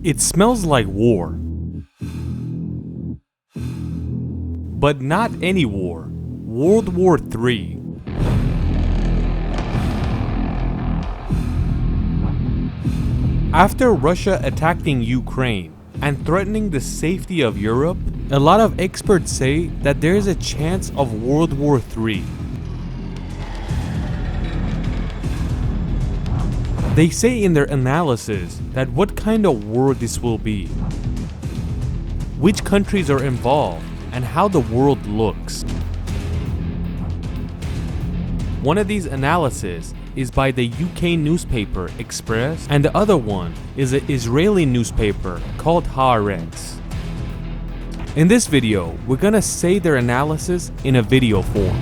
It smells like war. But not any war. World War III. After Russia attacking Ukraine and threatening the safety of Europe, a lot of experts say that there is a chance of World War III. They say in their analysis that what kind of war this will be, which countries are involved, and how the world looks. One of these analyses is by the UK newspaper Express, and the other one is an Israeli newspaper called Haaretz. In this video, we're gonna say their analysis in a video form.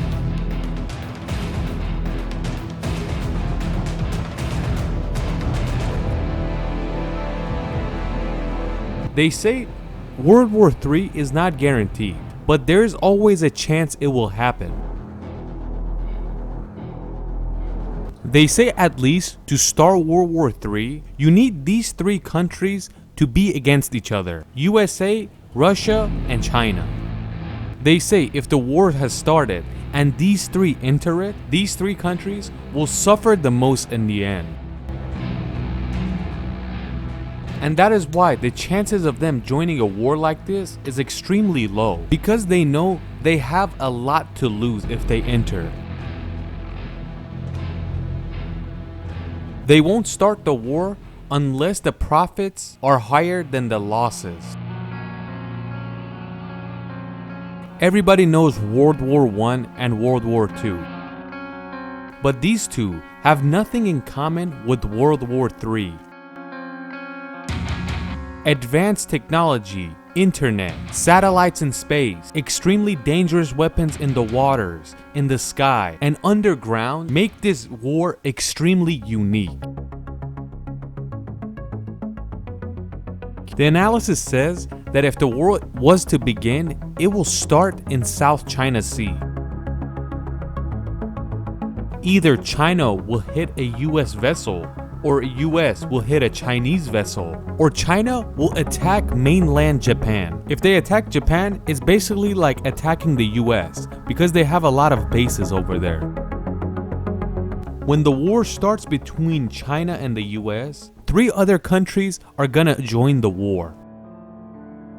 They say World War III is not guaranteed, but there's always a chance it will happen. They say at least to start World War III, you need these three countries to be against each other: USA, Russia, and China. They say if the war has started and these three enter it, these three countries will suffer the most in the end. And that is why the chances of them joining a war like this is extremely low, because they know they have a lot to lose if they enter. They won't start the war unless the profits are higher than the losses. Everybody knows World War I and World War II. But these two have nothing in common with World War III. Advanced technology, internet, satellites in space, extremely dangerous weapons in the waters, in the sky, and underground make this war extremely unique. The analysis says that if the war was to begin, it will start in South China Sea. Either China will hit a US vessel, or US will hit a Chinese vessel, or China will attack mainland Japan. If they attack Japan, it's basically like attacking the US because they have a lot of bases over there. When the war starts between China and the US, three other countries are gonna join the war.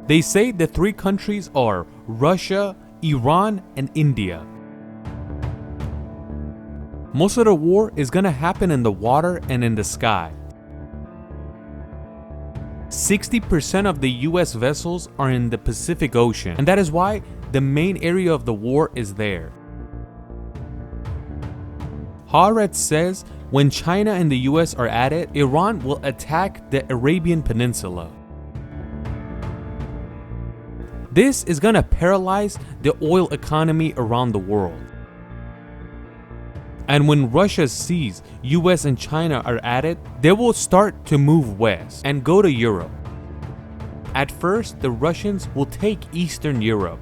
They say the three countries are Russia, Iran, and India. Most of the war is gonna happen in the water and in the sky. 60% of the US vessels are in the Pacific Ocean, and that is why the main area of the war is there. Haaretz says when China and the US are at it, Iran will attack the Arabian Peninsula. This is gonna paralyze the oil economy around the world. And when Russia sees US and China are at it, they will start to move west and go to Europe. At first, the Russians will take Eastern Europe.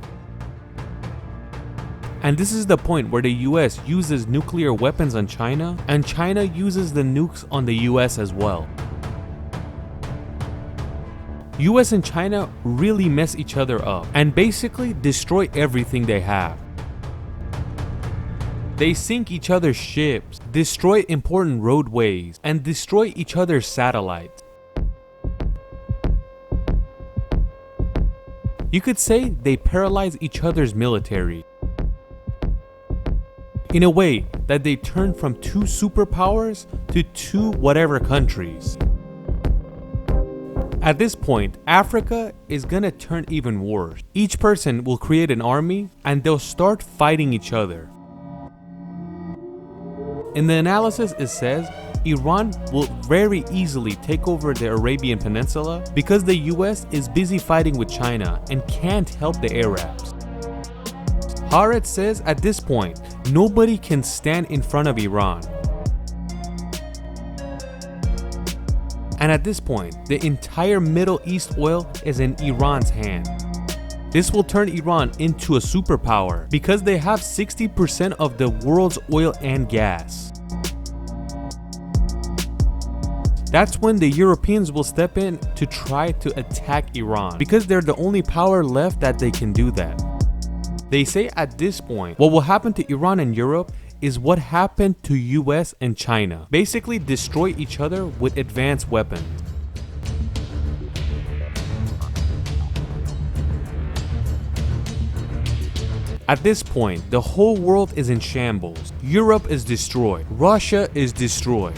And this is the point where the US uses nuclear weapons on China, and China uses the nukes on the US as well. US and China really mess each other up and basically destroy everything they have. They sink each other's ships, destroy important roadways, and destroy each other's satellites. You could say they paralyze each other's military. In a way that they turn from two superpowers to two whatever countries. At this point, Africa is gonna turn even worse. Each person will create an army and they'll start fighting each other. In the analysis, it says Iran will very easily take over the Arabian Peninsula because the US is busy fighting with China and can't help the Arabs. Haaretz says at this point, nobody can stand in front of Iran. And at this point, the entire Middle East oil is in Iran's hand. This will turn Iran into a superpower because they have 60% of the world's oil and gas. That's when the Europeans will step in to try to attack Iran, because they're the only power left that they can do that. They say at this point, what will happen to Iran and Europe is what happened to US and China. Basically destroy each other with advanced weapons. At this point, the whole world is in shambles. Europe is destroyed. Russia is destroyed.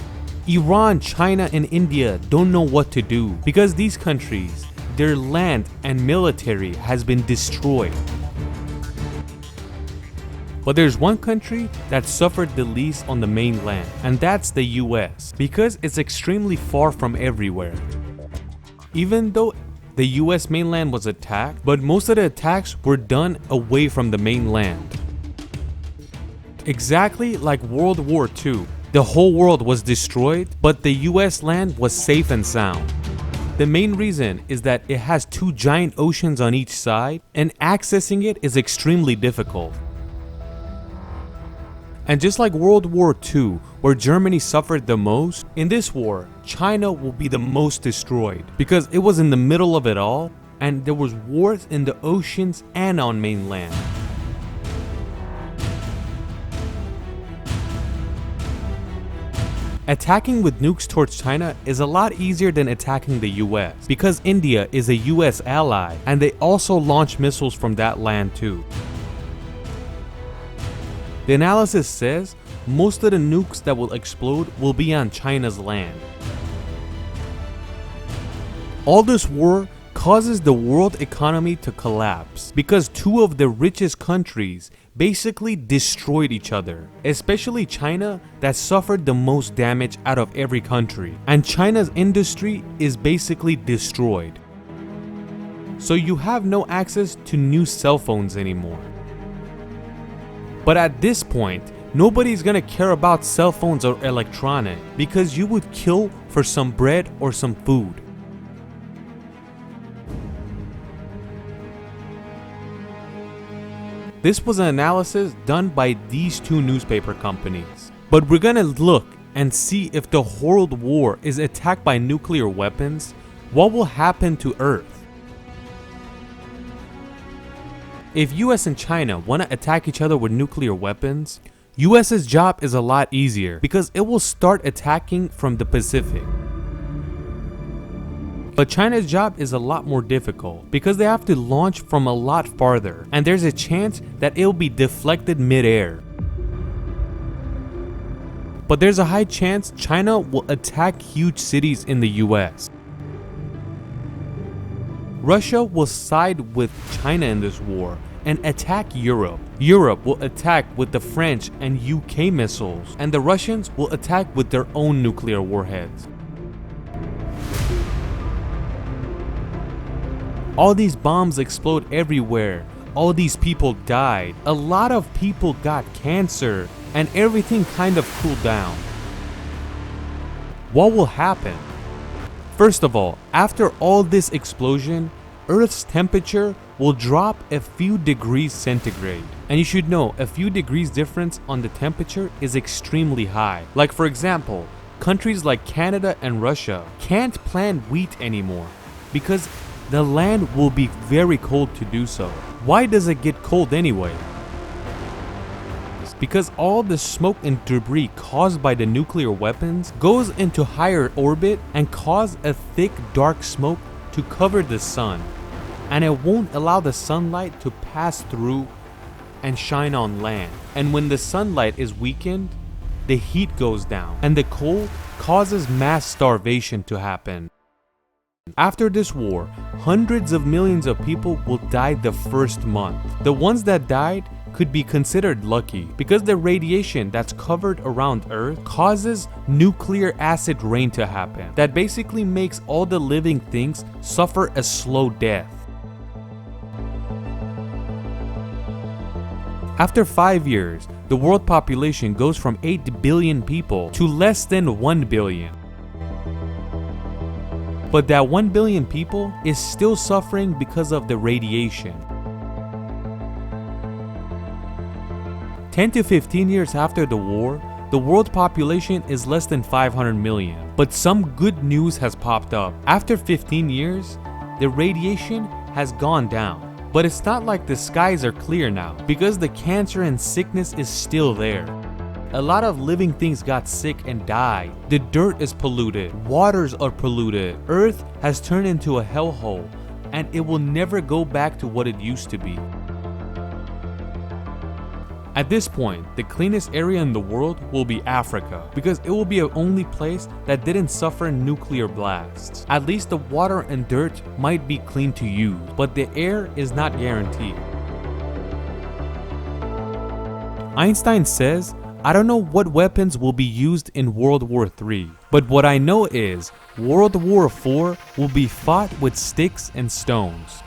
Iran, China, and India don't know what to do because these countries, their land and military has been destroyed. But there's one country that suffered the least on the mainland, and that's the US, because it's extremely far from everywhere. Even though the US mainland was attacked, but most of the attacks were done away from the mainland. Exactly like World War II, the whole world was destroyed, but the US land was safe and sound. The main reason is that it has two giant oceans on each side, and accessing it is extremely difficult. And just like World War II, where Germany suffered the most, in this war, China will be the most destroyed because it was in the middle of it all and there was wars in the oceans and on mainland. Attacking with nukes towards China is a lot easier than attacking the US because India is a US ally and they also launch missiles from that land too. The analysis says most of the nukes that will explode will be on China's land. All this war causes the world economy to collapse because two of the richest countries basically destroyed each other, especially China that suffered the most damage out of every country, and China's industry is basically destroyed. So you have no access to new cell phones anymore. But at this point, nobody's gonna care about cell phones or electronic because you would kill for some bread or some food. This was an analysis done by these two newspaper companies. But we're gonna look and see if the world war is attacked by nuclear weapons, what will happen to Earth? If US and China want to attack each other with nuclear weapons, US's job is a lot easier because it will start attacking from the Pacific. But China's job is a lot more difficult because they have to launch from a lot farther and there's a chance that it will be deflected mid-air. But there's a high chance China will attack huge cities in the US. Russia will side with China in this war and attack Europe. Europe will attack with the French and UK missiles, and the Russians will attack with their own nuclear warheads. All these bombs explode everywhere. All these people died. A lot of people got cancer, and everything kind of cooled down. What will happen? First of all, after all this explosion, Earth's temperature will drop a few degrees centigrade. And you should know, a few degrees difference on the temperature is extremely high. Like for example, countries like Canada and Russia can't plant wheat anymore because the land will be very cold to do so. Why does it get cold anyway? Because all the smoke and debris caused by the nuclear weapons goes into higher orbit and cause a thick dark smoke to cover the sun, and it won't allow the sunlight to pass through and shine on land. And when the sunlight is weakened, the heat goes down and the cold causes mass starvation to happen. After this war, hundreds of millions of people will die the first month. The ones that died could be considered lucky because the radiation that's covered around Earth causes nuclear acid rain to happen that basically makes all the living things suffer a slow death. After 5 years, the world population goes from 8 billion people to less than 1 billion. But that 1 billion people is still suffering because of the radiation. 10 to 15 years after the war, the world population is less than 500 million, But some good news has popped up. After 15 years, the radiation has gone down. But it's not like the skies are clear now, because the cancer and sickness is still there. A lot of living things got sick and died. The dirt is polluted, waters are polluted, Earth has turned into a hellhole, and it will never go back to what it used to be. At this point, the cleanest area in the world will be Africa, because it will be the only place that didn't suffer nuclear blasts. At least the water and dirt might be clean to use, but the air is not guaranteed. Einstein says, "I don't know what weapons will be used in World War III, but what I know is World War IV will be fought with sticks and stones."